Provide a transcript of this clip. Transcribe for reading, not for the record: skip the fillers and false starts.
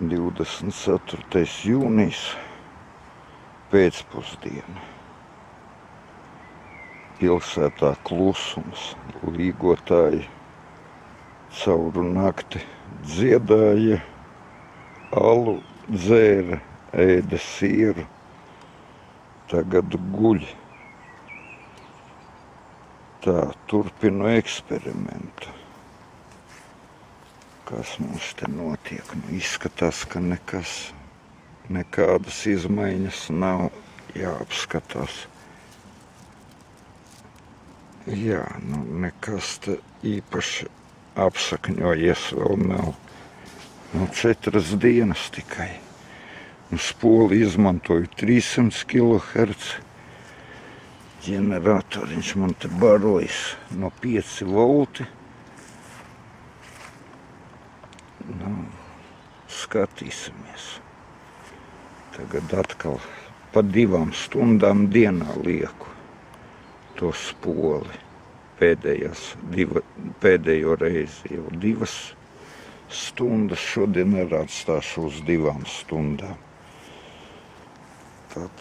24. jūnijas pēcpusdiena. Pilsētā klusums, līgotāji cauru nakti dziedāja, alu dzēra, ēda sieru, tagad guļ. Tā, turpinu eksperimentu. Kas mums te notiek? Izskatās, ka nekādas izmaiņas nav, jāapskatās. Jā, nekas te īpaši apsakņojies vēl nav. 4 dienas tikai. Spoli izmantoju 300 kHz. Ģeneratoriņš man te barojas no 5 volti. Skatīsimies. Tagad atkal pa 2 stundām dienā lieku to spoli. Pēdējo reizi jau 2 stundas, šodien arī atstāšu uz 2 stundām. Tad